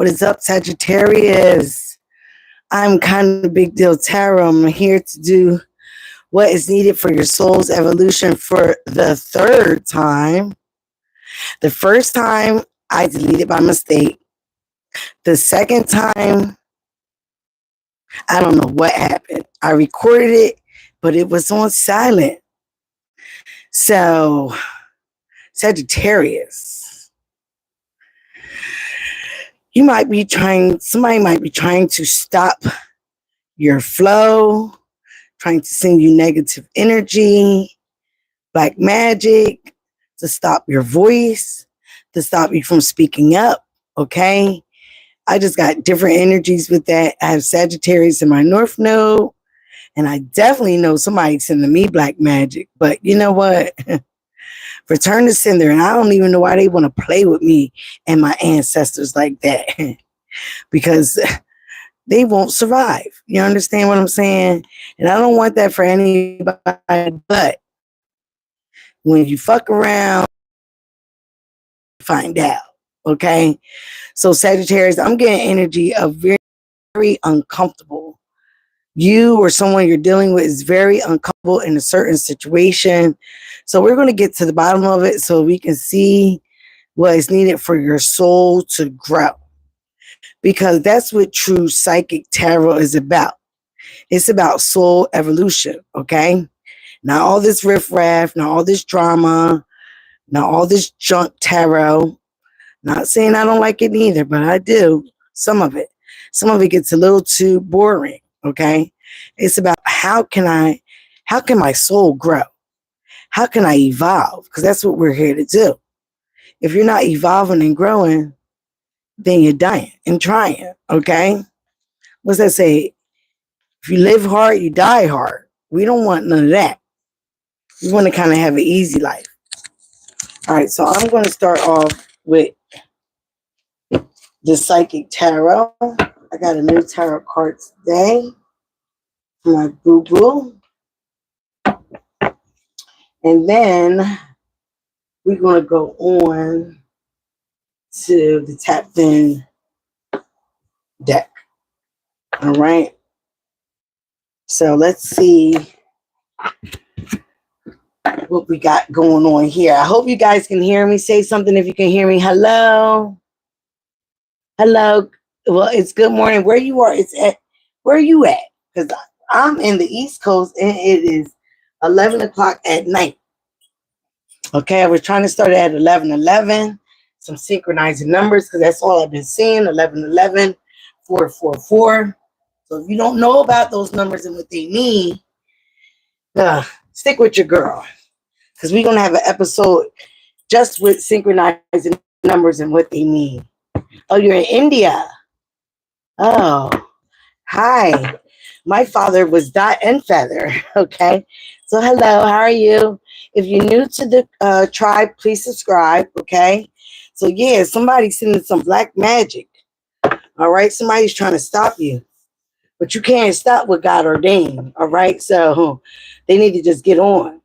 What is up, Sagittarius? I'm kind of big deal tarot. I'm here to do what is needed for your soul's evolution for the third time. The first time I deleted by mistake. The second time, I don't know what happened. I recorded it, but it was on silent. So, Sagittarius, somebody might be trying to stop your flow, trying to send you negative energy, black magic, to stop your voice, to stop you from speaking up, okay? I just got different energies with that. I have Sagittarius in my North Node, and I definitely know somebody's sending me black magic. But you know what? Return to sender, and I don't even know why they want to play with me and my ancestors like that. Because they won't survive. You understand what I'm saying? And I don't want that for anybody, but when you fuck around, find out. Okay? So Sagittarius, I'm getting energy of very, very uncomfortable. You or someone you're dealing with is very uncomfortable in a certain situation. So we're going to get to the bottom of it so we can see what is needed for your soul to grow. Because that's what true psychic tarot is about. It's about soul evolution, okay? Not all this riffraff, not all this drama, not all this junk tarot. Not saying I don't like it either, but I do. Some of it. Some of it gets a little too boring, okay? It's about how can my soul grow? How can I evolve? Because that's what we're here to do. If you're not evolving and growing, then you're dying and trying, okay? What's that say? If you live hard, you die hard. We don't want none of that. We want to kind of have an easy life. All right, so I'm going to start off with the Psychic Tarot. I got a new tarot card today for my boo-boo. And then we're going to go on to the tapped in deck. All right. So let's see what we got going on here. I hope you guys can hear me. Say something if you can hear me. Hello. Hello. Well, it's good morning. Where you are, where are you at? Because I'm in the East Coast and it is 11 o'clock at night. Okay, I was trying to start at 11:11. Some synchronizing numbers because that's all I've been seeing. 11:11, 444. So if you don't know about those numbers and what they mean, stick with your girl. Because we're going to have an episode just with synchronizing numbers and what they mean. Oh, you're in India. Oh, hi. My father was Dot and Feather. Okay. So hello, how are you? If you're new to the tribe, please subscribe. Okay. So yeah, somebody's sending some black magic. All right. Somebody's trying to stop you. But you can't stop what God ordained. All right. So they need to just get on.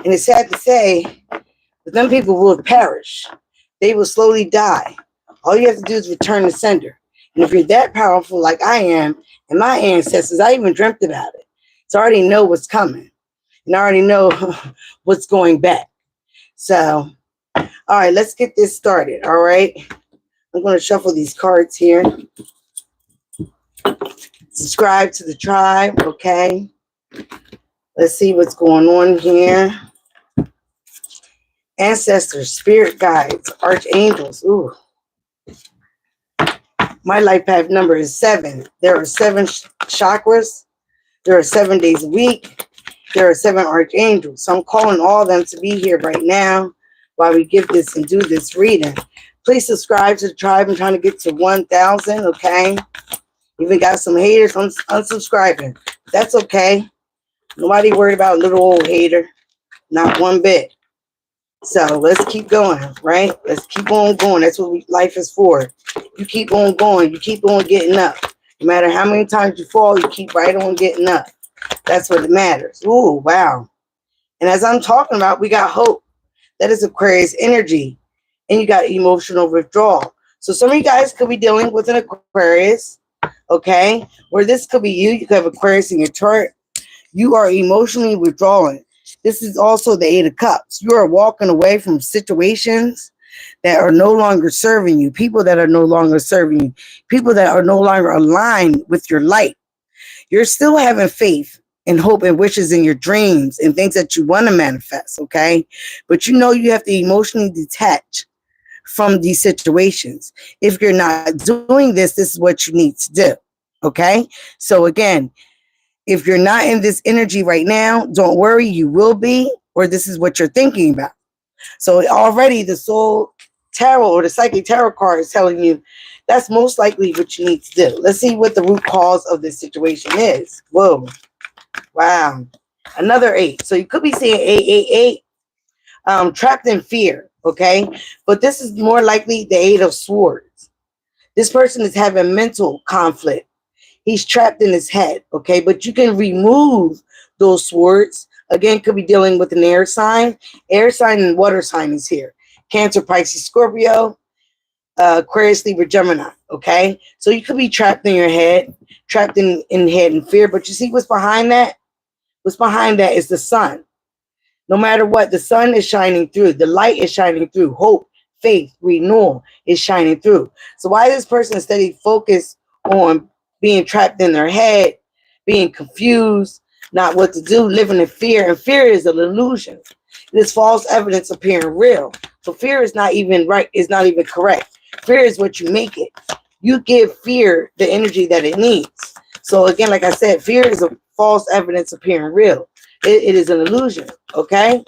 And it's sad to say, but them people will perish. They will slowly die. All you have to do is return the sender. And if you're that powerful like I am and my ancestors, I even dreamt about it. So I already know what's coming. And I already know what's going back. So, all right, let's get this started. All right. I'm going to shuffle these cards here. Subscribe to the tribe. Okay. Let's see what's going on here. Ancestors, spirit guides, archangels. Ooh. My life path number is 7. There are 7 chakras. There are 7 days a week. There are 7 archangels. So I'm calling all of them to be here right now while we give this and do this reading. Please subscribe to the tribe. I'm trying to get to 1,000, okay? Even got some haters unsubscribing. That's okay. Nobody worried about a little old hater. Not one bit. So let's keep going, right? Let's keep on going. That's what life is for. You keep on going. You keep on getting up. No matter how many times you fall, you keep right on getting up. That's what it matters. Ooh, wow. And as I'm talking about, we got hope. That is Aquarius energy. And you got emotional withdrawal. So some of you guys could be dealing with an Aquarius, okay? Or this could be you. You could have Aquarius in your chart. You are emotionally withdrawing. This is also the Eight of Cups. You are walking away from situations that are no longer serving you, people that are no longer serving you, people that are no longer aligned with your light. You're still having faith and hope and wishes in your dreams and things that you want to manifest, okay? But you know you have to emotionally detach from these situations. If you're not doing this, this is what you need to do, okay? So again, if you're not in this energy right now, don't worry, you will be, or this is what you're thinking about. So already the soul tarot or the psychic tarot card is telling you that's most likely what you need to do. Let's see what the root cause of this situation is. Whoa. Wow. Another 8. So you could be seeing 888, trapped in fear, okay? But this is more likely the 8 of Swords. This person is having mental conflict. He's trapped in his head, okay? But you can remove those swords. Again, could be dealing with an air sign. Air sign and water sign is here. Cancer, Pisces, Scorpio, Aquarius, Libra, Gemini, okay? So you could be trapped in your head, trapped in head and fear. But you see what's behind that? What's behind that is the sun. No matter what, the sun is shining through. The light is shining through. Hope, faith, renewal is shining through. So why this person steady focused on being trapped in their head, being confused, not what to do, living in fear. And fear is an illusion. It is false evidence appearing real. So fear is not even right, is not even correct. Fear is what you make it. You give fear the energy that it needs. So again, like I said, fear is a false evidence appearing real. It is an illusion, okay?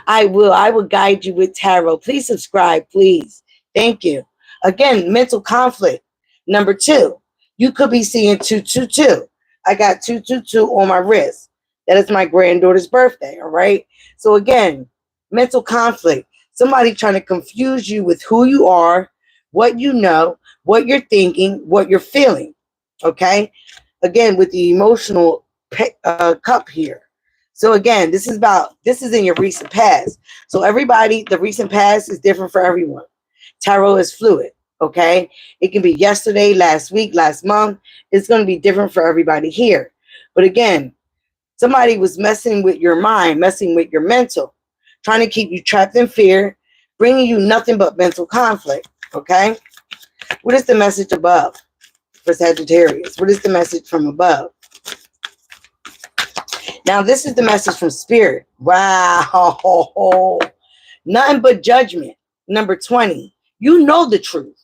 I will guide you with tarot. Please subscribe, please. Thank you. Again, mental conflict. Number 2, you could be seeing 222. I got 222 on my wrist. That is my granddaughter's birthday, all right? So again, mental conflict. Somebody trying to confuse you with who you are, what you know, what you're thinking, what you're feeling, okay? Again, with the emotional cup here. So again, this is in your recent past. So everybody, the recent past is different for everyone. Tarot is fluid, okay? It can be yesterday, last week, last month. It's going to be different for everybody here. But again, somebody was messing with your mind, messing with your mental, trying to keep you trapped in fear, bringing you nothing but mental conflict, okay? What is the message above for Sagittarius? What is the message from above? Now, this is the message from Spirit. Wow. Nothing but judgment. Number 20. You know the truth.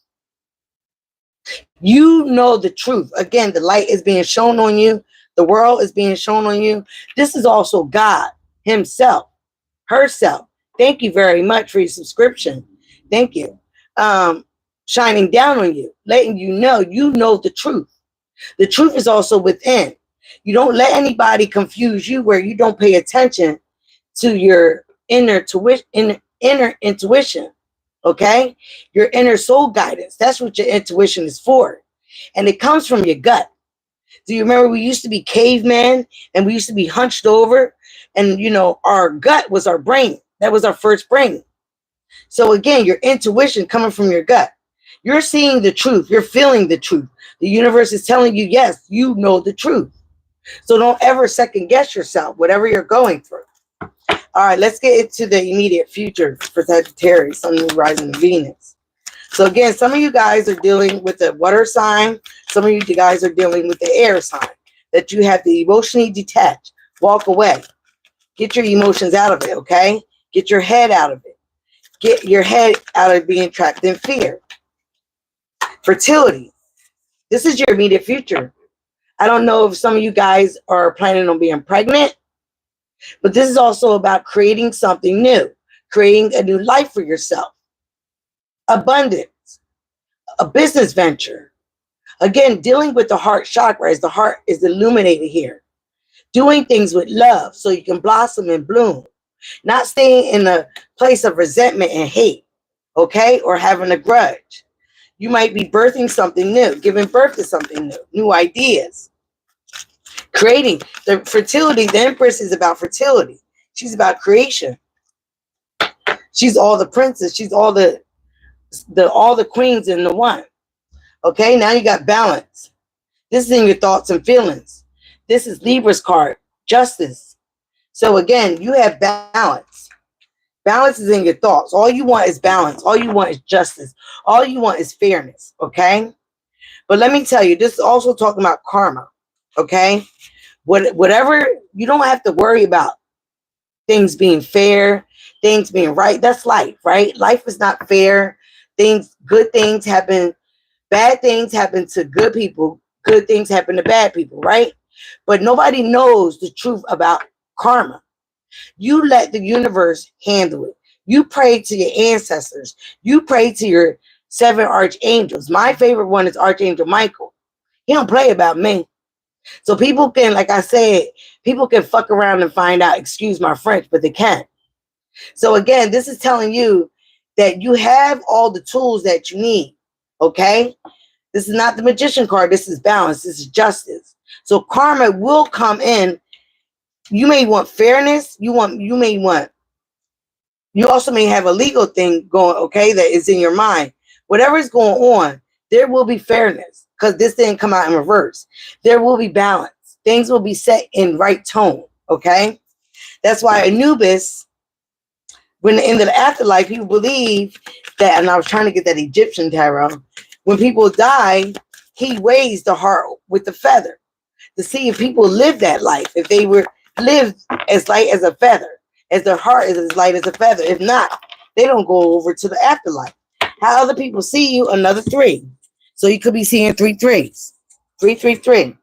You know the truth. Again, the light is being shown on you. The world is being shown on you. This is also God himself, herself. Thank you very much for your subscription. Thank you. Shining down on you, letting you know the truth. The truth is also within. You don't let anybody confuse you where you don't pay attention to your inner intuition, okay? Your inner soul guidance. That's what your intuition is for. And it comes from your gut. Do you remember we used to be cavemen and we used to be hunched over? And, you know, our gut was our brain. That was our first brain. So again, your intuition coming from your gut. You're seeing the truth. You're feeling the truth. The universe is telling you, yes, you know the truth. So don't ever second guess yourself, whatever you're going through. All right, let's get into the immediate future for Sagittarius, Sun, Moon, Rising, and Venus. So again, some of you guys are dealing with the water sign. Some of you guys are dealing with the air sign. That you have to emotionally detach. Walk away. Get your emotions out of it, okay? Get your head out of it. Get your head out of being trapped in fear. Fertility. This is your immediate future. I don't know if some of you guys are planning on being pregnant, but this is also about creating something new, creating a new life for yourself. Abundance, a business venture. Again, dealing with the heart chakra as the heart is illuminated here. Doing things with love so you can blossom and bloom. Not staying in a place of resentment and hate, okay? Or having a grudge. You might be birthing something new, giving birth to something new, new ideas. Creating. The fertility, the Empress is about fertility. She's about creation. She's all the princess. She's all the all the queens in the one. Okay, now you got balance. This is in your thoughts and feelings. This is Libra's card, justice. So again, you have balance. Balance is in your thoughts. All you want is balance. All you want is justice. All you want is fairness. Okay. But let me tell you, this is also talking about karma. Okay. Whatever, you don't have to worry about things being fair, things being right. That's life, right? Life is not fair. Good things happen, bad things happen to good people, good things happen to bad people, right? But nobody knows the truth about karma. You let the universe handle it. You pray to your ancestors. You pray to your 7 archangels. My favorite one is Archangel Michael. He don't play about me. So people can, like I said, people can fuck around and find out, excuse my French, but they can't. So again, this is telling you that you have all the tools that you need. Okay? This is not the magician card. This is balance. This is justice. So karma will come in. You may want fairness. You also may have a legal thing going, okay, that is in your mind. Whatever is going on, there will be fairness because this didn't come out in reverse. There will be balance. Things will be set in right tone, okay? That's why Anubis, when in the afterlife, people believe that, and I was trying to get that Egyptian tarot, when people die, he weighs the heart with the feather to see if people live that life, if they were lived as light as a feather, as their heart is as light as a feather. If not, they don't go over to the afterlife. How other people see you, another 3. So you could be seeing 3 3s. 3 3 3.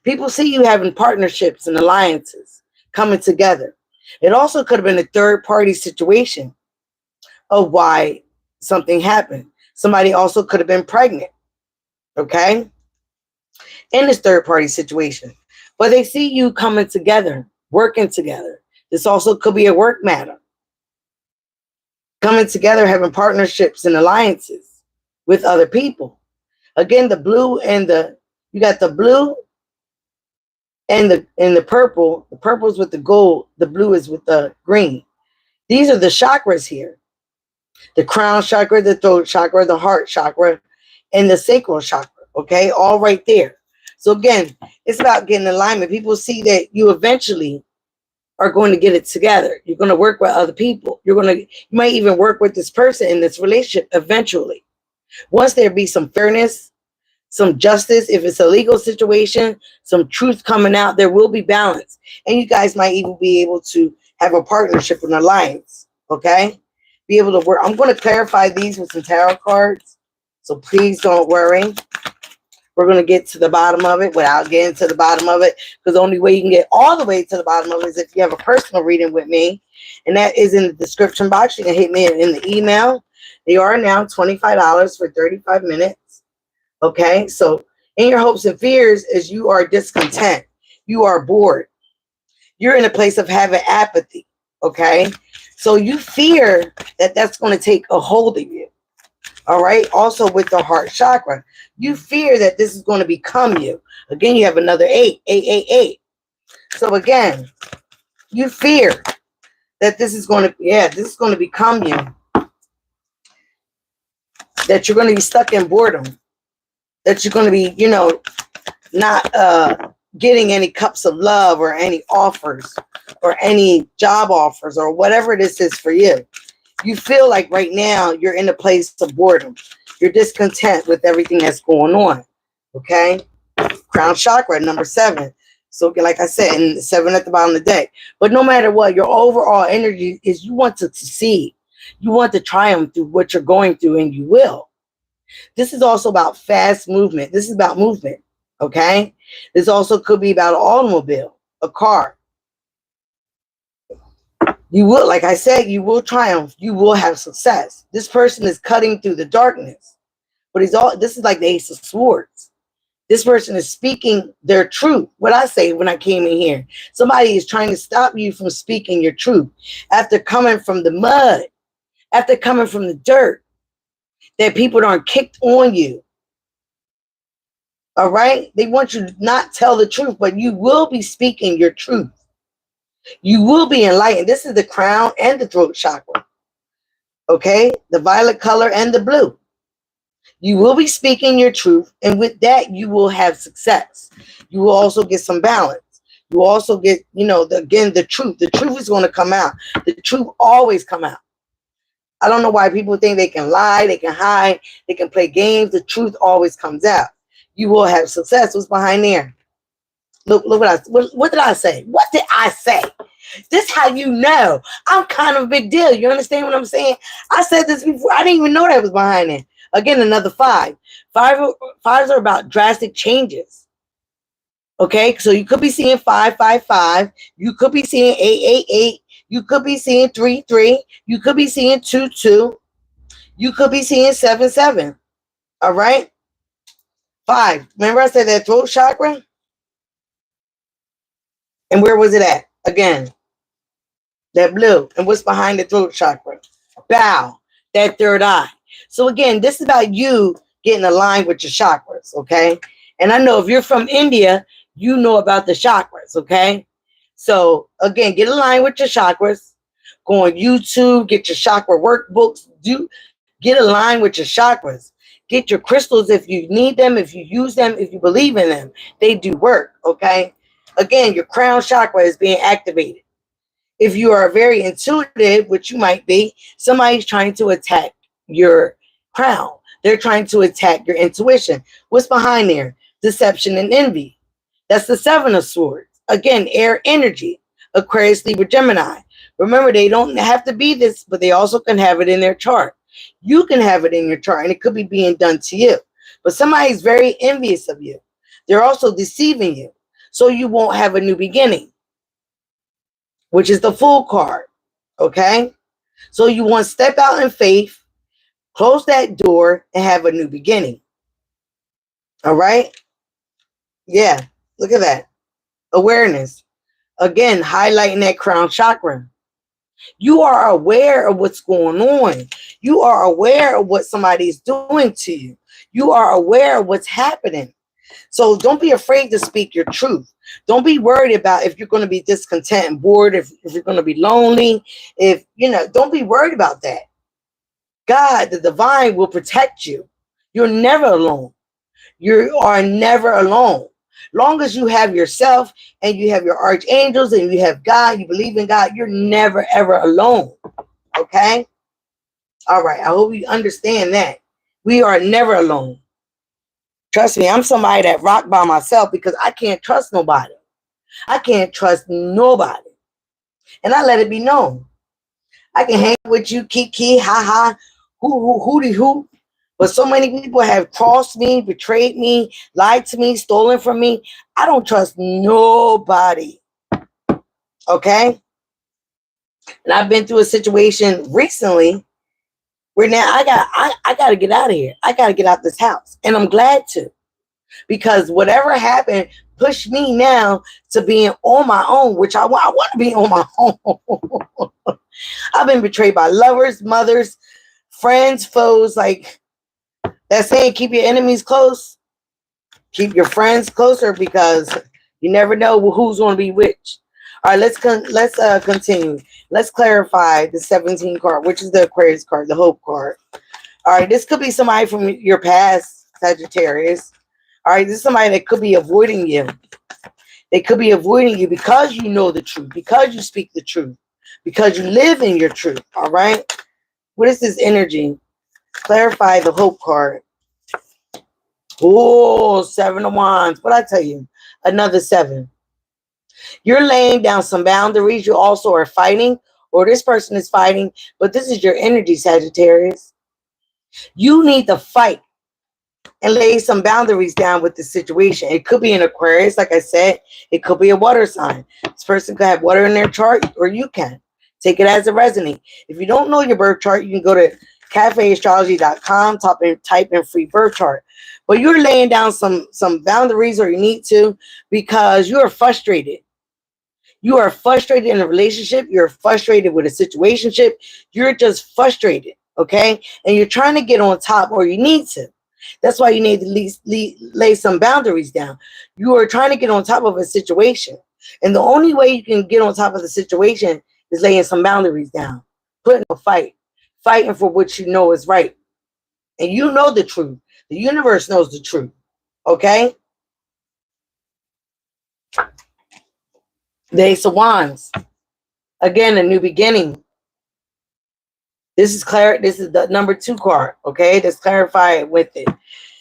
People see you having partnerships and alliances coming together. It also could have been a third party situation of why something happened. Somebody also could have been pregnant, okay, in this third party situation. But they see you coming together, working together. This also could be a work matter. Coming together, having partnerships and alliances with other people. Again, the blue and you got the blue and the purple. The purple is with the gold. The blue is with the green. These are the chakras here. The crown chakra, the throat chakra, the heart chakra, and the sacral chakra. Okay, all right there. So again, it's about getting alignment. People see that you eventually are going to get it together. You're going to work with other people. You might even work with this person in this relationship eventually. Once there be some fairness, some justice, if it's a legal situation, some truth coming out, there will be balance. And you guys might even be able to have a partnership, an alliance, okay? Be able to work. I'm going to clarify these with some tarot cards, so please don't worry. We're going to get to the bottom of it without getting to the bottom of it, because the only way you can get all the way to the bottom of it is if you have a personal reading with me, and that is in the description box. You can hit me in the email. They are now $25 for 35 minutes. Okay, so in your hopes and fears is you are discontent. You are bored. You're in a place of having apathy. Okay, so you fear that that's going to take a hold of you. All right, also with the heart chakra, you fear that this is going to become you. Again, you have another 8, 8, 8, 8. So again, you fear that this is going to become you. That you're going to be stuck in boredom. That you're going to be, not getting any cups of love or any offers or any job offers or whatever this is for you. You feel like right now you're in a place of boredom. You're discontent with everything that's going on. Okay? Crown chakra, number 7. So like I said, and 7 at the bottom of the deck. But no matter what, your overall energy is you want to succeed. You want to triumph through what you're going through, and you will. This is also about fast movement. This is about movement. Okay? This also could be about an automobile, a car. You will, like I said, you will triumph. You will have success. This person is cutting through the darkness. But this is like the Ace of Swords. This person is speaking their truth. What I say when I came in here. Somebody is trying to stop you from speaking your truth. After coming from the mud. After coming from the dirt. That people aren't kicked on you. All right? They want you to not tell the truth. But you will be speaking your truth. You will be enlightened. This is the crown and the throat chakra. Okay? The violet color and the blue. You will be speaking your truth, and with that, you will have success. You will also get some balance. You will also get, again, the truth. The truth is going to come out. The truth always come out. I don't know why people think they can lie, they can hide, they can play games. The truth always comes out. You will have success. What's behind there? Look what did I say? What did I say? This is how you know I'm kind of a big deal. You understand what I'm saying? I said this before. I didn't even know that was behind it. Again, another 5. Fives are about drastic changes. Okay, so you could be seeing 555. You could be seeing 888. You could be seeing 33. You could be seeing 22. You could be seeing 77. All right? 5. Remember I said that throat chakra? And where was it at? Again, that blue. And what's behind the throat chakra? Bow, that third eye. So again, this is about you getting aligned with your chakras, okay? And I know if you're from India, you know about the chakras, okay? So again, get aligned with your chakras. Go on YouTube, get your chakra workbooks. Get aligned with your chakras. Get your crystals if you need them, if you use them, if you believe in them. They do work, okay? Again, your crown chakra is being activated. If you are very intuitive, which you might be, somebody's trying to attack your crown. They're trying to attack your intuition. What's behind there? Deception and envy. That's the 7 of Swords. Again, air energy. Aquarius, Libra, Gemini. Remember, they don't have to be this, but they also can have it in their chart. You can have it in your chart, and it could be being done to you. But somebody's very envious of you. They're also deceiving you. So you won't have a new beginning, which is the Fool card. Okay? So you want to step out in faith, close that door, and have a new beginning. All right? Yeah. Look at that. Awareness. Again, highlighting that crown chakra. You are aware of what's going on. You are aware of what somebody's doing to you. You are aware of what's happening. So don't be afraid to speak your truth. Don't be worried about if you're going to be discontent and bored, if you're going to be lonely, don't be worried about that. God, the divine, will protect you. You're never alone. You are never alone. Long as you have yourself and you have your archangels and you have God, you believe in God, you're never, ever alone. Okay? All right. I hope you understand that. We are never alone. Trust me, I'm somebody that rock by myself because I can't trust nobody. I can't trust nobody. And I let it be known. I can hang with you, kiki, ha ha, hooty hoo. But so many people have crossed me, betrayed me, lied to me, stolen from me. I don't trust nobody. Okay? And I've been through a situation recently where now I got to get out of here. I got to get out this house. And I'm glad to. Because whatever happened pushed me now to being on my own, which I want to be on my own. I've been betrayed by lovers, mothers, friends, foes. Like that saying, keep your enemies close. Keep your friends closer because you never know who's going to be which. All right, let's continue. Let's clarify the 17 card, which is the Aquarius card, the Hope card. All right, this could be somebody from your past, Sagittarius. All right, this is somebody that could be avoiding you. They could be avoiding you because you know the truth, because you speak the truth, because you live in your truth. All right, what is this energy? Clarify the Hope card. Oh, 7 of Wands. What I tell you? Another 7. You're laying down some boundaries. You also are fighting, or this person is fighting, but this is your energy, Sagittarius. You need to fight and lay some boundaries down with the situation. It could be an Aquarius, like I said. It could be a water sign. This person could have water in their chart, or you can. Take it as a resonate. If you don't know your birth chart, you can go to cafeastrology.com, type in free birth chart. But you're laying down some boundaries, or you need to, because you are frustrated. You are frustrated in a relationship. You're frustrated with a situationship. You're just frustrated, okay? And you're trying to get on top, or you need to. That's why you need to lay some boundaries down. You are trying to get on top of a situation. And the only way you can get on top of the situation is laying some boundaries down. Putting a fight. fighting for what you know is right. And you know the truth. The universe knows the truth. Okay? The Ace of Wands. Again, a new beginning. This is the number 2 card. Okay? Let's clarify it with it.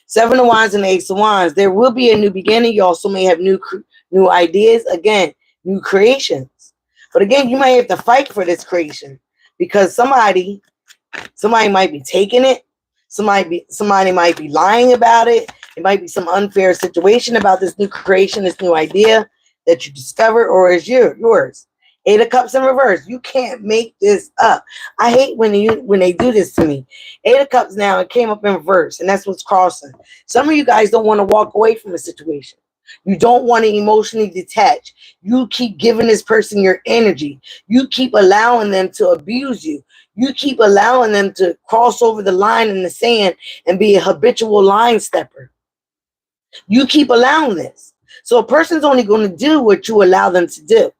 7 of Wands and the Ace of Wands. There will be a new beginning. You also may have new ideas. Again, new creations. But again, you might have to fight for this creation because somebody might be taking it. Somebody might be lying about it. It might be some unfair situation about this new creation, this new idea that you discovered, or is yours. 8 of Cups in reverse. You can't make this up. I hate when they do this to me. 8 of Cups now, it came up in reverse, and that's what's crossing. Some of you guys don't want to walk away from a situation. You don't want to emotionally detach. You keep giving this person your energy. You keep allowing them to abuse you. You keep allowing them to cross over the line in the sand and be a habitual line stepper. You keep allowing this. So a person's only going to do what you allow them to do.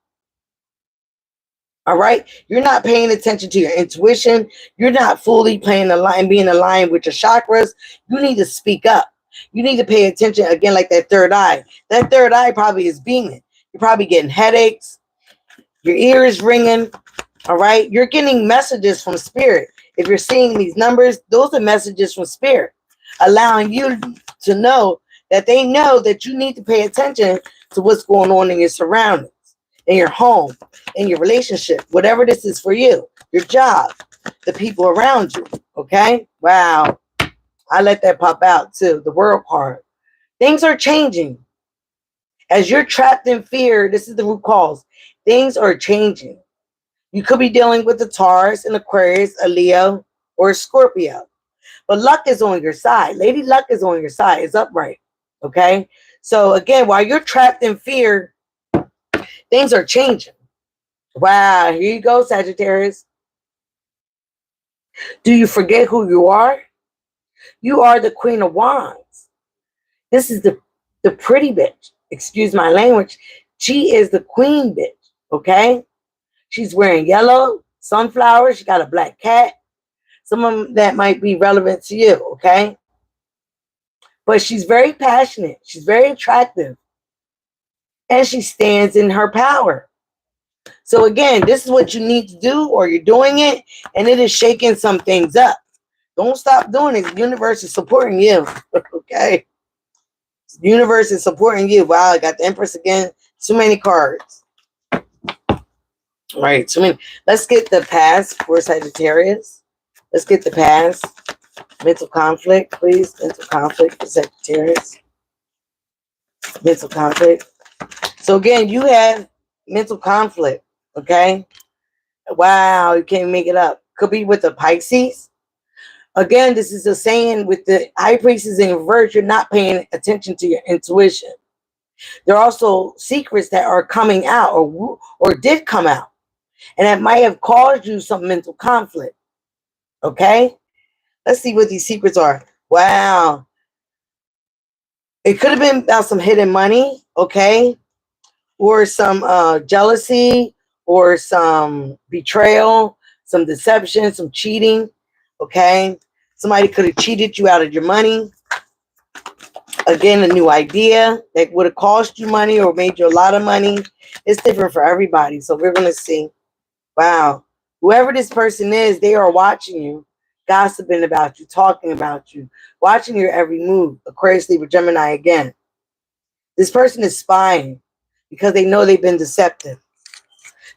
All right? You're not paying attention to your intuition. You're not fully being aligned with your chakras. You need to speak up. You need to pay attention, again, like that third eye. That third eye probably is beaming. You're probably getting headaches. Your ear is ringing. All right? You're getting messages from spirit. If you're seeing these numbers, those are messages from spirit, allowing you to know that they know that you need to pay attention to what's going on in your surroundings, in your home, in your relationship, whatever this is for you, your job, the people around you. Okay? Wow. I let that pop out too. The World card. Things are changing. As you're trapped in fear, this is the root cause. Things are changing. You could be dealing with a Taurus, an Aquarius, a Leo, or a Scorpio. But luck is on your side. Lady Luck is on your side. It's upright. Okay? So again, while you're trapped in fear, things are changing. Wow. Here you go, Sagittarius. Do you forget who you are? You are the Queen of Wands. This is the pretty bitch. Excuse my language. She is the queen bitch. Okay? She's wearing yellow, sunflowers. She got a black cat. Some of them that might be relevant to you. Okay? But she's very passionate. She's very attractive. And she stands in her power. So again, this is what you need to do, or you're doing it, and it is shaking some things up. Don't stop doing it. The universe is supporting you. Okay? The universe is supporting you. Wow, I got the Empress again. Too many cards. All right, too many. Let's get the past for Sagittarius. Let's get the past. Mental conflict, please. Mental conflict for Sagittarius. Mental conflict. So again, you have mental conflict. Okay? Wow, you can't make it up. Could be with the Pisces. Again, this is a saying with the High Priestess in reverse, you're not paying attention to your intuition. There are also secrets that are coming out or did come out. And that might have caused you some mental conflict. Okay? Let's see what these secrets are. Wow. It could have been about some hidden money. Okay? Or some jealousy, or some betrayal, some deception, some cheating. Okay? Somebody could have cheated you out of your money. Again, a new idea that would have cost you money or made you a lot of money. It's different for everybody. So we're going to see. Wow. Whoever this person is, they are watching you, gossiping about you, talking about you, watching your every move. Aquarius, Libra, Gemini again. This person is spying because they know they've been deceptive.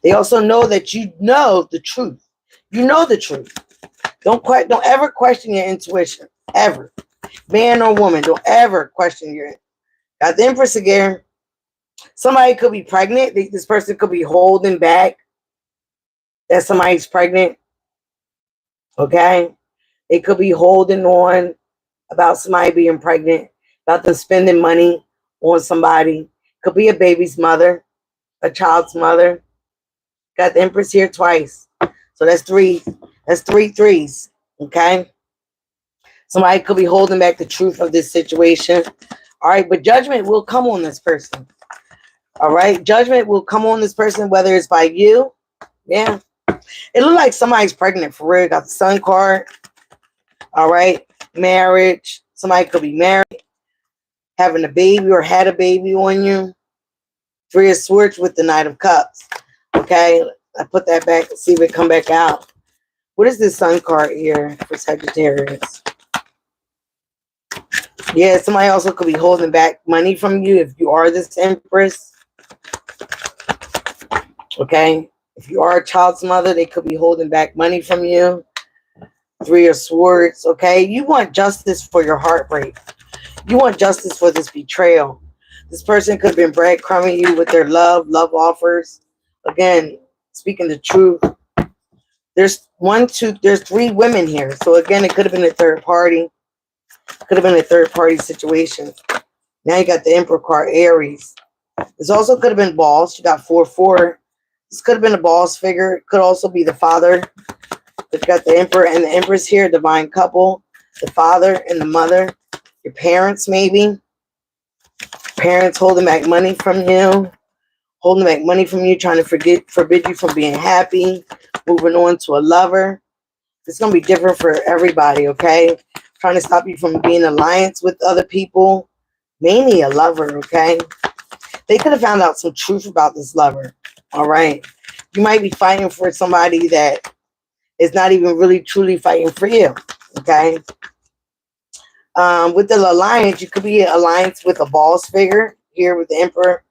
They also know that you know the truth. You know the truth. Don't ever question your intuition. Ever. Man or woman, don't ever question your. Got the Empress again. Somebody could be pregnant. This person could be holding back that somebody's pregnant. Okay? They could be holding on about somebody being pregnant, about them spending money on somebody. Could be a baby's mother, a child's mother. Got the Empress here twice. So that's three. That's 3 threes. Okay? Somebody could be holding back the truth of this situation. All right, but judgment will come on this person. All right, judgment will come on this person, whether it's by you. Yeah. It looked like somebody's pregnant for real. Got the sun card. All right. Marriage. Somebody could be married, having a baby or had a baby on you. Three of Swords with the Knight of Cups. Okay. I put that back and see if it come back out. What is this sun card here for Sagittarius? Yeah, somebody also could be holding back money from you if you are this Empress. Okay. If you are a child's mother, they could be holding back money from you. Three of Swords. Okay. You want justice for your heartbreak. You want justice for this betrayal. This person could have been breadcrumbing you with their love offers. Again, speaking the truth. There's three women here. So again, it could have been a third party. Could have been a third party situation. Now you got the Emperor card, Aries. This also could have been boss. You got 4-4. This could have been a boss figure. Could also be the father. You've got the Emperor and the Empress here, divine couple. The father and the mother. Your parents, maybe. Parents holding back money from you. Holding back money from you, trying to forbid you from being happy. Moving on to a lover. It's going to be different for everybody, okay? Trying to stop you from being in alliance with other people. Mainly a lover, okay? They could have found out some truth about this lover, all right? You might be fighting for somebody that is not even really truly fighting for you, okay? With the alliance, you could be in alliance with a boss figure here with the Emperor,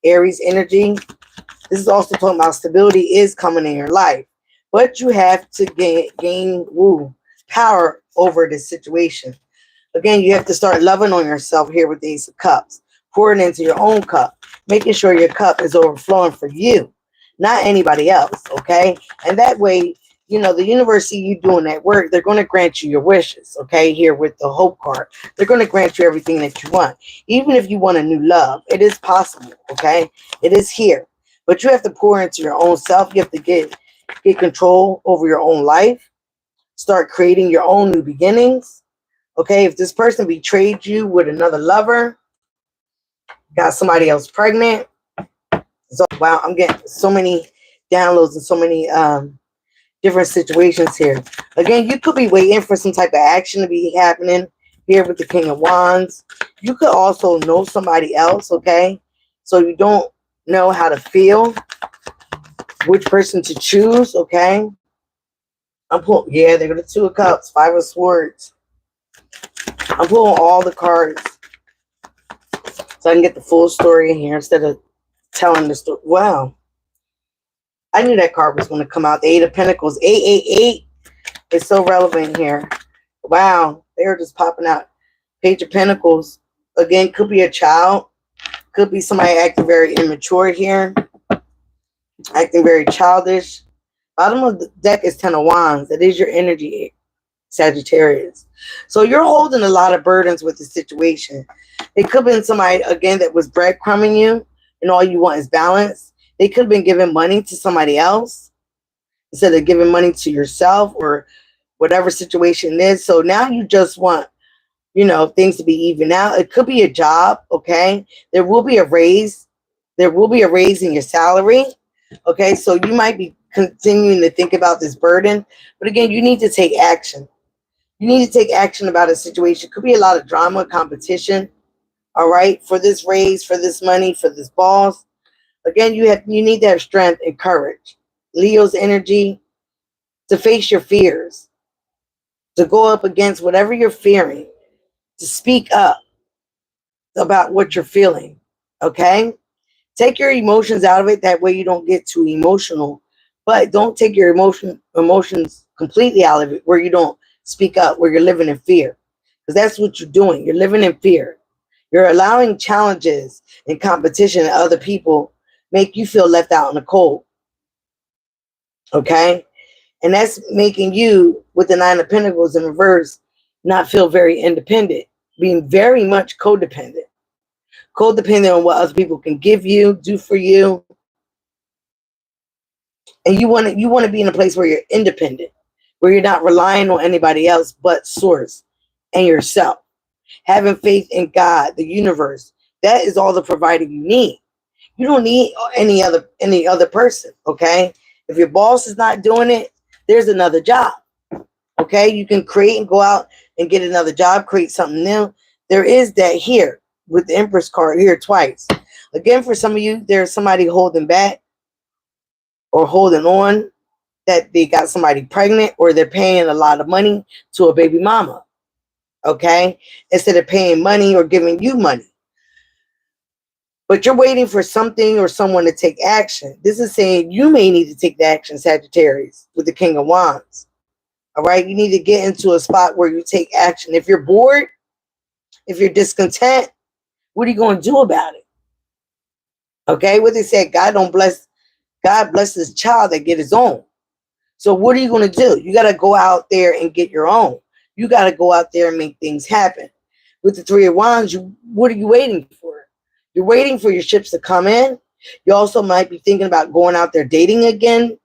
Aries energy. This is also talking about stability is coming in your life. But you have to gain power over this situation. Again, you have to start loving on yourself here with the Ace of Cups. Pouring into your own cup. Making sure your cup is overflowing for you. Not anybody else, okay? And that way, you know, the universe see you doing that work. They're going to grant you your wishes, okay? Here with the Hope card. They're going to grant you everything that you want. Even if you want a new love, it is possible, okay? It is here. But you have to pour into your own self. You have to get control over your own life. Start creating your own new beginnings. Okay, if this person betrayed you with another lover, got somebody else pregnant. So, wow, I'm getting so many downloads and so many different situations here. Again, you could be waiting for some type of action to be happening here with the King of Wands. You could also know somebody else, okay? So you don't know how to feel, which person to choose, okay? I'm pulling, yeah, they're the Two of Cups, Five of Swords. I'm pulling all the cards so I can get the full story in here instead of telling the story. Wow. I knew that card was going to come out. The Eight of Pentacles. 888 is so relevant here. Wow. They're just popping out. Page of Pentacles. Again, could be a child. Could be somebody acting very immature here. Acting very childish. Bottom of the deck is Ten of Wands. That is your energy, Sagittarius. So you're holding a lot of burdens with the situation. It could have been somebody, again, that was breadcrumbing you and all you want is balance. They could have been giving money to somebody else instead of giving money to yourself or whatever situation it is. So now you just want, you know, things to be even out. It could be a job, okay? There will be a raise. There will be a raise in your salary, okay? So you might be continuing to think about this burden. But again, you need to take action. You need to take action about a situation. Could be a lot of drama, competition, all right? For this raise, for this money, for this boss. Again, you need to have strength and courage. Leo's energy to face your fears, to go up against whatever you're fearing, to speak up about what you're feeling, okay? Take your emotions out of it. That way you don't get too emotional. But don't take your emotions completely out of it where you don't speak up, where you're living in fear. Because that's what you're doing. You're living in fear. You're allowing challenges and competition and other people make you feel left out in the cold. Okay? And that's making you, with the Nine of Pentacles in reverse, not feel very independent. Being very much codependent. Codependent on what other people can give you, do for you. And you want to be in a place where you're independent, where you're not relying on anybody else but source and yourself. Having faith in God, the universe. That is all the provider you need. You don't need any other person, okay? If your boss is not doing it, there's another job. Okay, you can create and go out and get another job, create something new. There is that here with the Empress card here twice. Again, for some of you, there's somebody holding back or holding on, that they got somebody pregnant, or they're paying a lot of money to a baby mama. Okay, instead of paying money or giving you money. But you're waiting for something or someone to take action. This is saying you may need to take the action, Sagittarius, with the King of Wands. All right, you need to get into a spot where you take action. If you're bored, if you're discontent, what are you going to do about it? Okay, what they said, God blesses his child that get his own. So what are you going to do? You got to go out there and get your own. You got to go out there and make things happen. With the Three of Wands, what are you waiting for? You're waiting for your ships to come in. You also might be thinking about going out there dating again,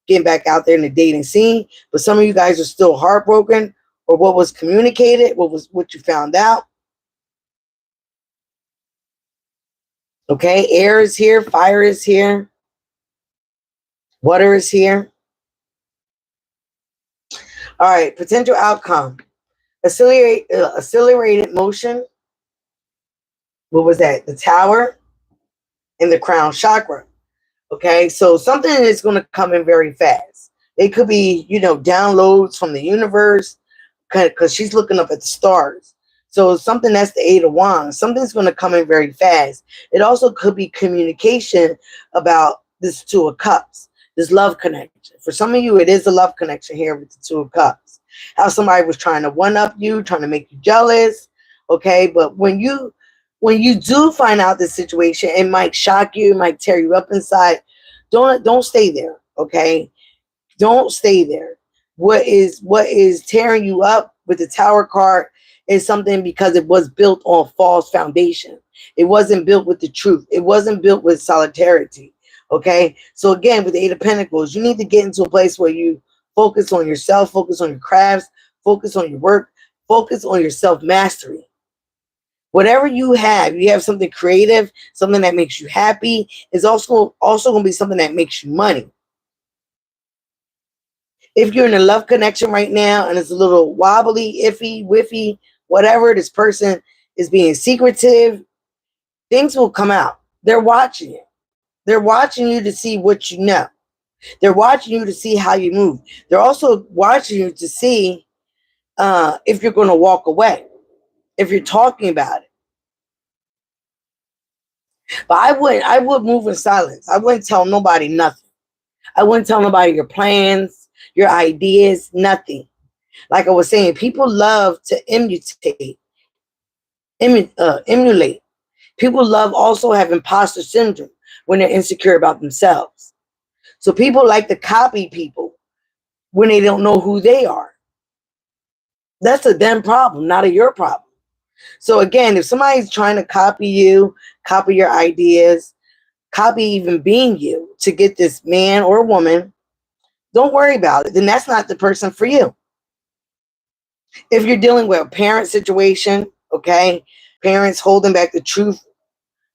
getting back out there in the dating scene. But some of you guys are still heartbroken, or what was communicated, what you found out. Okay, air is here, fire is here, water is here. All right, potential outcome. Accelerated motion. What was that? The Tower and the crown chakra. Okay, so something is going to come in very fast. It could be, downloads from the universe, because she's looking up at the stars. So something that's the Eight of Wands. Something's going to come in very fast. It also could be communication about this Two of Cups, this love connection. For some of you, it is a love connection here with the Two of Cups. How somebody was trying to one-up you, trying to make you jealous. Okay, but when you do find out this situation, it might shock you, it might tear you up inside. Don't stay there, okay? Don't stay there. What is tearing you up with the Tower card is something because it was built on false foundation. It wasn't built with the truth. It wasn't built with solidarity, okay? So again, with the Eight of Pentacles, you need to get into a place where you focus on yourself, focus on your crafts, focus on your work, focus on your self-mastery. Whatever you have something creative, something that makes you happy, is also going to be something that makes you money. If you're in a love connection right now and it's a little wobbly, iffy, whiffy, whatever, this person is being secretive, things will come out. They're watching you. They're watching you to see what you know. They're watching you to see how you move. They're also watching you to see if you're going to walk away, if you're talking about it. But I would move in silence. I wouldn't tell nobody nothing. I wouldn't tell nobody your plans, your ideas, nothing. Like I was saying, people love to emulate. People love also have imposter syndrome when they're insecure about themselves. So people like to copy people when they don't know who they are. That's a them problem, not a your problem. So again, if somebody's trying to copy you, copy your ideas, copy even being you to get this man or woman, don't worry about it. Then that's not the person for you. If you're dealing with a parent situation, okay, parents holding back the truth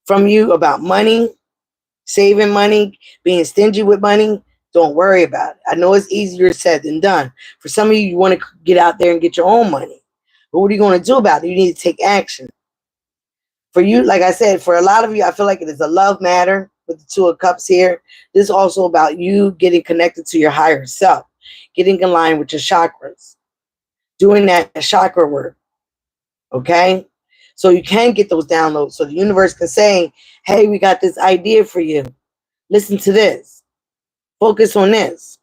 from you about money, saving money, being stingy with money, don't worry about it. I know it's easier said than done. For some of you, you want to get out there and get your own money. But what are you going to do about it? You need to take action. For you, like I said, for a lot of you, I feel like it is a love matter with the Two of Cups here. This is also about you getting connected to your higher self, getting in line with your chakras, doing that chakra work, okay? So you can get those downloads. So the universe can say, hey, we got this idea for you. Listen to this. Focus on this.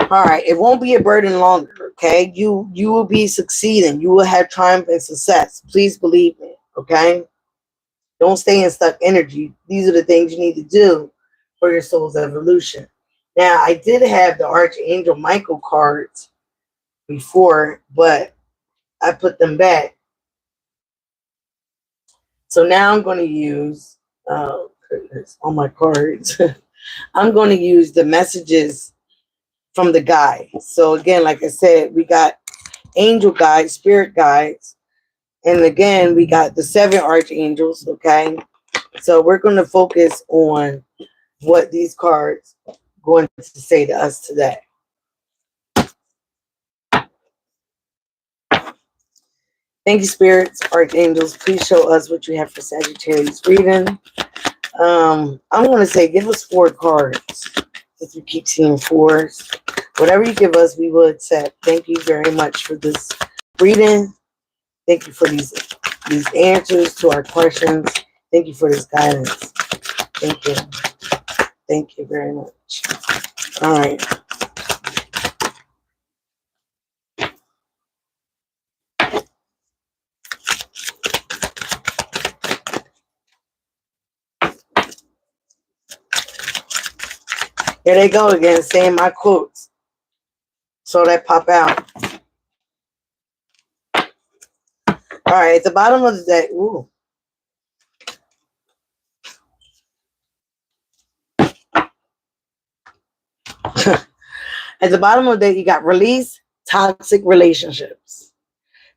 All right, it won't be a burden longer, okay? You will be succeeding. You will have triumph and success. Please believe me, okay? Don't stay in stuck energy. These are the things you need to do for your soul's evolution. Now, I did have the Archangel Michael cards before, but I put them back. So now I'm going to use, oh goodness, all my cards. I'm going to use the messages from the guides. So again, like I said, we got angel guides, spirit guides. And again, we got the 7 archangels, okay? So we're going to focus on what these cards are going to say to us today. Thank you, spirits, archangels. Please show us what you have for Sagittarius reading. I'm going to say give us 4 cards. If you keep seeing 4s, whatever you give us, we will accept. Thank you very much for this reading. Thank you for these answers to our questions. Thank you for this guidance. Thank you. Thank you very much. All right. Here they go again, saying my quotes. So that pop out. All right, at the bottom of the deck, ooh. At the bottom of the deck, you got release toxic relationships.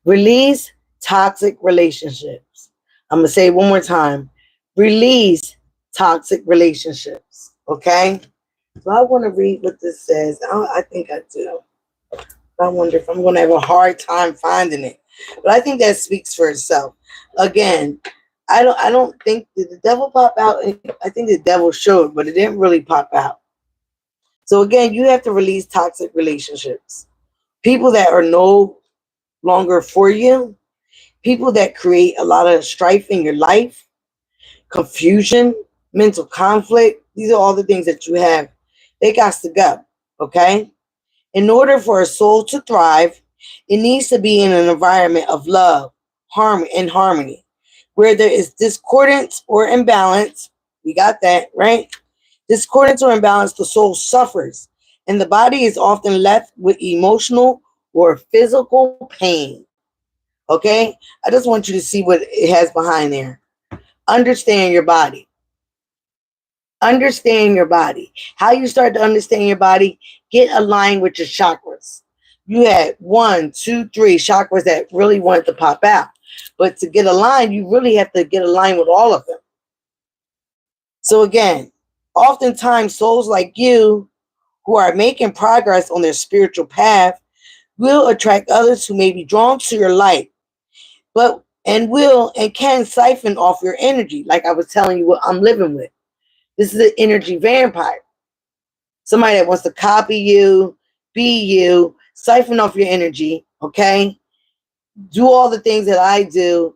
Release toxic relationships. I'm going to say it one more time. Release toxic relationships. Okay? So I want to read what this says. I think I do. I wonder if I'm going to have a hard time finding it. But I think that speaks for itself. Again, I don't think, did the devil pop out? I think the devil showed, but it didn't really pop out. So again, you have to release toxic relationships. People that are no longer for you. People that create a lot of strife in your life. Confusion, mental conflict. These are all the things that you have. They got to go. Okay? In order for a soul to thrive, it needs to be in an environment of love, harmony. Where there is discordance or imbalance, we got that, right? Discordance or imbalance, the soul suffers, and the body is often left with emotional or physical pain. Okay? I just want you to see what it has behind there. Understand your body. Understand your body. How you start to understand your body, get aligned with your chakras. You had 1, 2, 3 chakras that really wanted to pop out. But to get aligned, you really have to get aligned with all of them. So again, oftentimes souls like you who are making progress on their spiritual path will attract others who may be drawn to your light, but will and can siphon off your energy. Like I was telling you what I'm living with. This is an energy vampire. Somebody that wants to copy you, be you, siphon off your energy, okay? Do all the things that I do,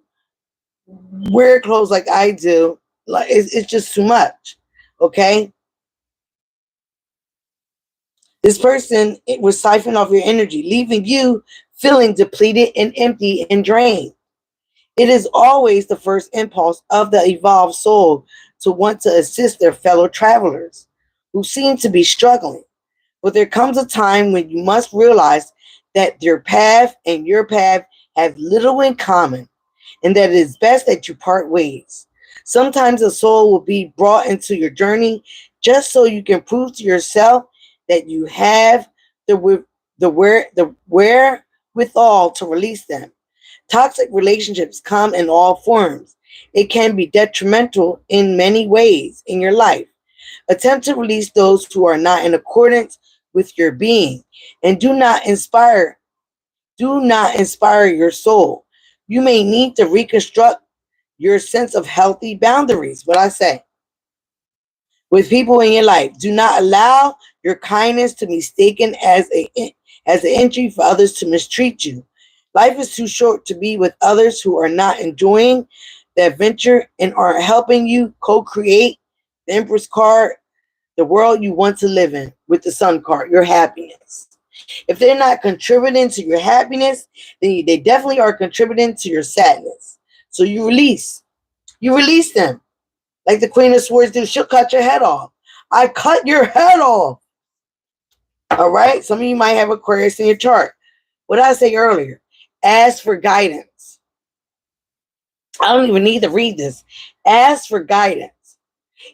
wear clothes like I do. Like it's just too much, okay? This person, it will siphon off your energy, leaving you feeling depleted and empty and drained. It is always the first impulse of the evolved soul to want to assist their fellow travelers who seem to be struggling. But there comes a time when you must realize that their path and your path have little in common, and that it is best that you part ways. Sometimes a soul will be brought into your journey just so you can prove to yourself that you have the wherewithal to release them. Toxic relationships come in all forms. It can be detrimental in many ways in your life. Attempt to release those who are not in accordance with your being, and do not inspire your soul. You may need to reconstruct your sense of healthy boundaries. What I say with people in your life, do not allow your kindness to be mistaken as an entry for others to mistreat you. Life is too short to be with others who are not enjoying the adventure and are helping you co-create the Empress card, the world you want to live in, with the Sun card, your happiness. If they're not contributing to your happiness, then they definitely are contributing to your sadness. So you release them. Like the Queen of Swords do, she'll cut your head off. I cut your head off. All right? Some of you might have Aquarius in your chart. What did I say earlier? Ask for guidance. I don't even need to read this. Ask for guidance.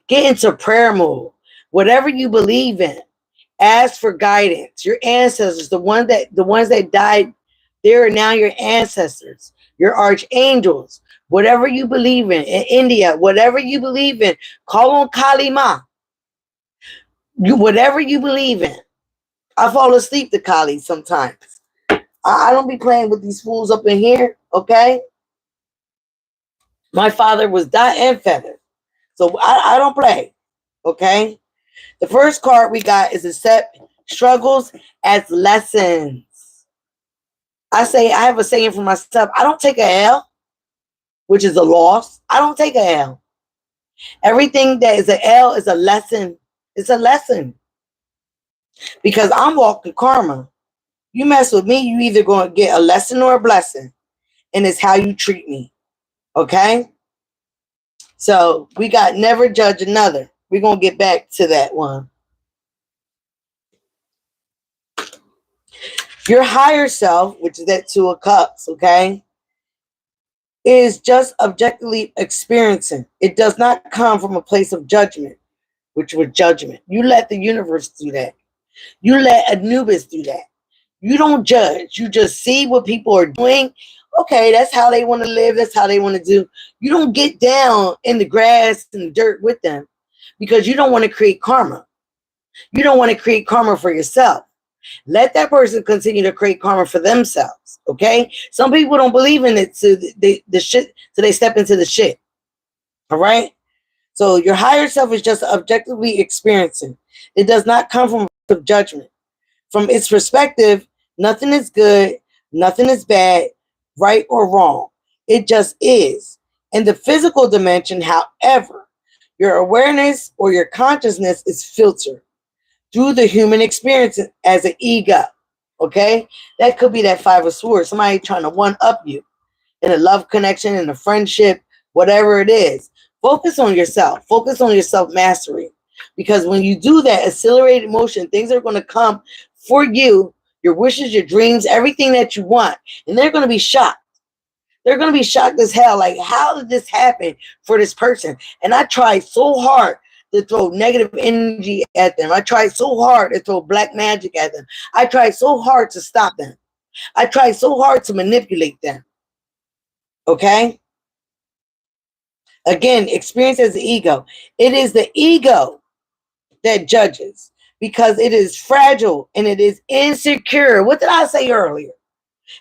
Get into prayer mode. Whatever you believe in, ask for guidance. Your ancestors, the ones that died, they are now your ancestors, your archangels. Whatever you believe in India, whatever you believe in, call on Kali Ma. Whatever you believe in. I fall asleep to Kali sometimes. I don't be playing with these fools up in here, okay? My father was dot and feather. So I don't play, okay? The first card we got is accept struggles as lessons. I have a saying for myself, I don't take a L, which is a loss. I don't take a L. Everything that is an L is a lesson. It's a lesson. Because I'm walking karma. You mess with me, you either going to get a lesson or a blessing. And it's how you treat me. Okay? So we got never judge another. We're going to get back to that one. Your higher self, which is that Two of Cups, okay, is just objectively experiencing. It does not come from a place of judgment, which was judgment. You let the universe do that. You let Anubis do that. You don't judge. You just see what people are doing. Okay, that's how they want to live. That's how they want to do. You don't get down in the grass and the dirt with them because you don't want to create karma. You don't want to create karma for yourself. Let that person continue to create karma for themselves. Okay? Some people don't believe in it, so the shit, so they step into the shit. All right? So your higher self is just objectively experiencing. It does not come from a place of judgment. From its perspective, nothing is good, nothing is bad, right or wrong. It just is. In the physical dimension, however, your awareness or your consciousness is filtered through the human experience as an ego. Okay? That could be that Five of Swords. Somebody trying to one-up you in a love connection, in a friendship, whatever it is. Focus on yourself. Focus on your self-mastery. Because when you do that, accelerated motion, things are going to come for you, your wishes, your dreams, everything that you want. And they're going to be shocked. They're going to be shocked as hell. Like, how did this happen for this person? And I tried so hard to throw negative energy at them. I tried so hard to throw black magic at them. I tried so hard to stop them. I tried so hard to manipulate them. Okay? Again, experience as the ego. It is the ego that judges because it is fragile and it is insecure. What did I say earlier?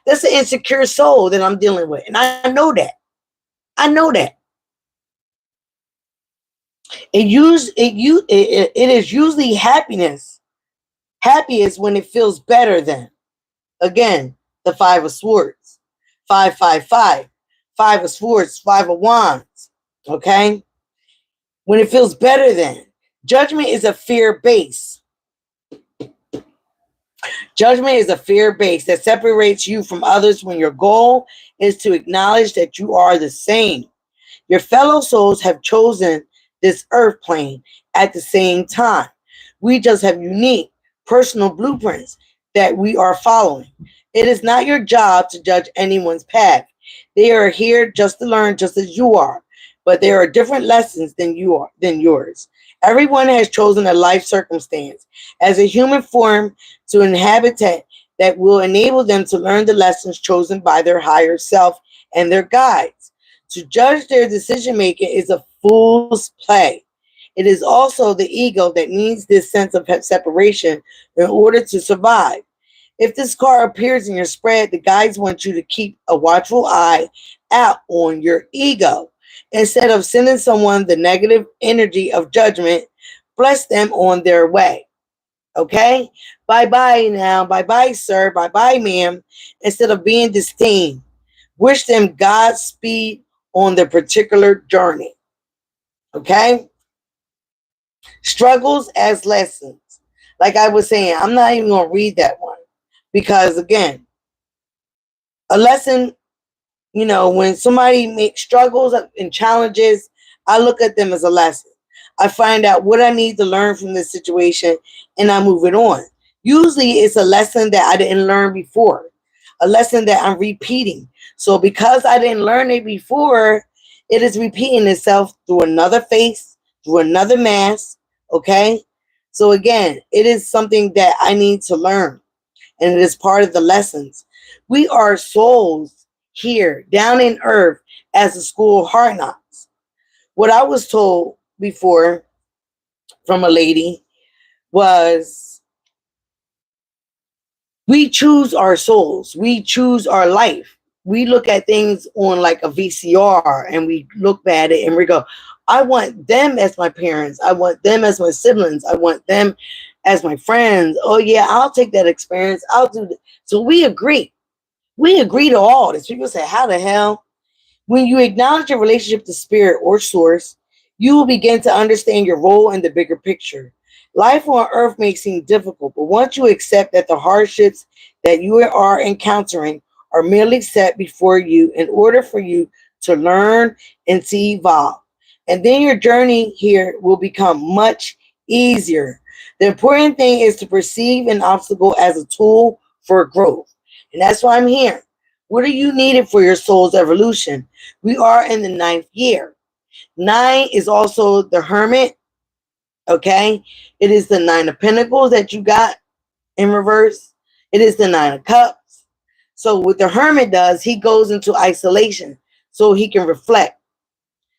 That's an insecure soul that I'm dealing with. And I know that. I know that. It is usually happiness. Happiest when it feels better than. Again, the Five of Swords. 555. Five of Swords, Five of Wands. Okay? When it feels better than. Judgment is a fear base. Judgment is a fear base that separates you from others when your goal is to acknowledge that you are the same. Your fellow souls have chosen this earth plane at the same time. We just have unique personal blueprints that we are following. It is not your job to judge anyone's path. They are here just to learn just as you are, but there are different lessons than yours. Everyone has chosen a life circumstance as a human form to inhabit that will enable them to learn the lessons chosen by their higher self and their guides. To judge their decision making is a fool's play. It is also the ego that needs this sense of separation in order to survive. If this card appears in your spread, the guides want you to keep a watchful eye out on your ego. Instead of sending someone the negative energy of judgment, bless them on their way. Okay? Bye-bye now. Bye-bye, sir. Bye-bye, ma'am. Instead of being disdained, wish them Godspeed on their particular journey. Okay? Struggles as lessons. Like I was saying, I'm not even going to read that one. Because, again, a lesson, when somebody makes struggles and challenges, I look at them as a lesson. I find out what I need to learn from this situation, and I move it on. Usually, it's a lesson that I didn't learn before, a lesson that I'm repeating. So because I didn't learn it before, it is repeating itself through another face, through another mask, okay? So again, it is something that I need to learn, and it is part of the lessons. We are souls here, down in earth, as a school of hard knocks. What I was told before from a lady was, we choose our souls. We choose our life. We look at things on like a VCR and we look at it and we go, I want them as my parents. I want them as my siblings. I want them as my friends. Oh yeah, I'll take that experience. I'll do that. So we agree. We agree to all this. People say, how the hell? When you acknowledge your relationship to spirit or source, you will begin to understand your role in the bigger picture. Life on earth may seem difficult, but once you accept that the hardships that you are encountering are merely set before you in order for you to learn and to evolve, and then your journey here will become much easier. The important thing is to perceive an obstacle as a tool for growth. And that's why I'm here. What are you needed for your soul's evolution? We are in the 9th year. 9 is also the hermit. Okay. It is the 9 of pentacles that you got in reverse. It is the 9 of cups. So what the hermit does, he goes into isolation so he can reflect,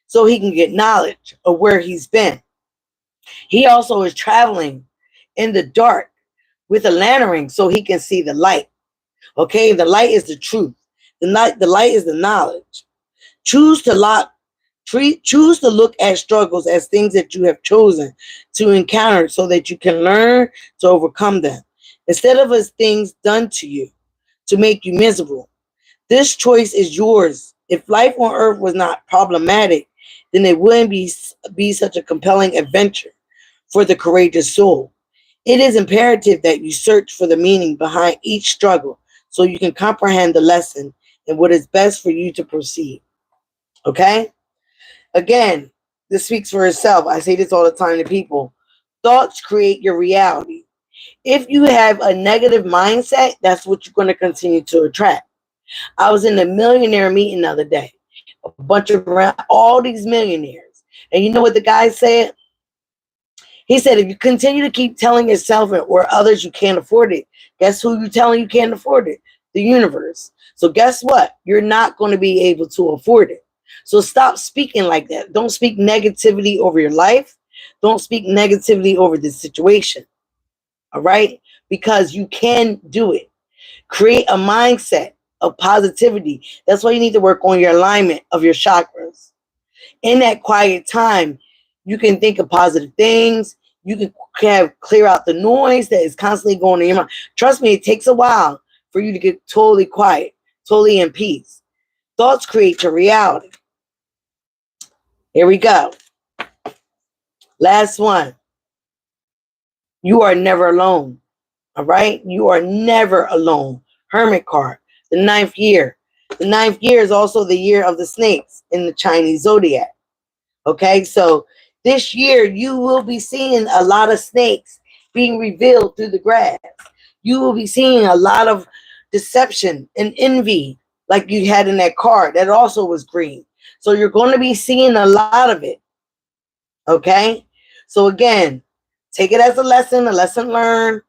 so he can get knowledge of where he's been. He also is traveling in the dark with a lantern so he can see the light. Okay. The light is the truth. The light is the knowledge. Choose to choose to look at struggles as things that you have chosen to encounter so that you can learn to overcome them, instead of as things done to you to make you miserable. This choice is yours. If life on earth was not problematic, then it wouldn't be such a compelling adventure for the courageous soul. It is imperative that you search for the meaning behind each struggle so you can comprehend the lesson and what is best for you to proceed. Okay? Again, this speaks for itself. I say this all the time to people. Thoughts create your reality. If you have a negative mindset, that's what you're going to continue to attract. I was in a millionaire meeting the other day. A bunch of all these millionaires. And you know what the guy said? He said, if you continue to keep telling yourself or others you can't afford it, guess who you're telling you can't afford it? The universe. So guess what? You're not going to be able to afford it. So stop speaking like that. Don't speak negativity over your life. Don't speak negativity over this situation. All right? Because you can do it. Create a mindset of positivity. That's why you need to work on your alignment of your chakras. In that quiet time, you can think of positive things. You can clear out the noise that is constantly going in your mind. Trust me, it takes a while for you to get totally quiet, totally in peace. Thoughts create your reality. Here we go. Last one. You are never alone. All right? You are never alone. Hermit card. The 9th year. The 9th year is also the year of the snakes in the Chinese zodiac. Okay? So this year, you will be seeing a lot of snakes being revealed through the grass. You will be seeing a lot of deception and envy like you had in that card. That also was green. So you're going to be seeing a lot of it. Okay? So again, take it as a lesson learned,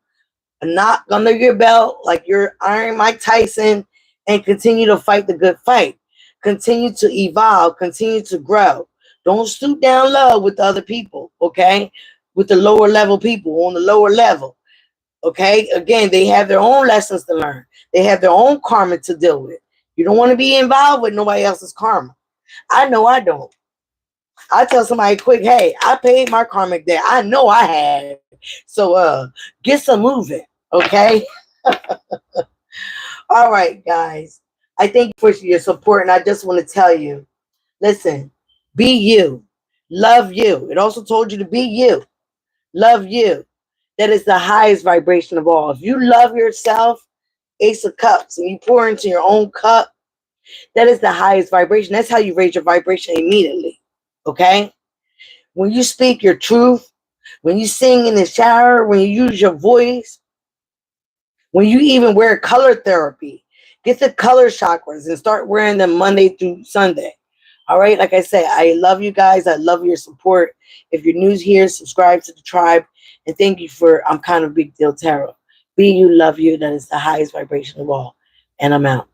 a knock under your belt like you're Iron Mike Tyson, and continue to fight the good fight. Continue to evolve, continue to grow. Don't stoop down low with the other people, okay? With the lower level people on the lower level, okay? Again, they have their own lessons to learn. They have their own karma to deal with. You don't want to be involved with nobody else's karma. I know I don't. I tell somebody quick, hey, I paid my karmic debt. I know I have. So get some moving, okay? All right, guys. I thank you for your support, and I just want to tell you, listen, be you. Love you. It also told you to be you. Love you. That is the highest vibration of all. If you love yourself, Ace of Cups, and you pour into your own cup, that is the highest vibration. That's how you raise your vibration immediately. Okay? When you speak your truth, when you sing in the shower, when you use your voice, when you even wear color therapy, get the color chakras and start wearing them Monday through Sunday. All right? Like I said, I love you guys. I love your support. If you're new here, subscribe to the tribe. And thank you for I'm Kind of Big Deal Tarot. Be you, love you. That is the highest vibration of all. And I'm out.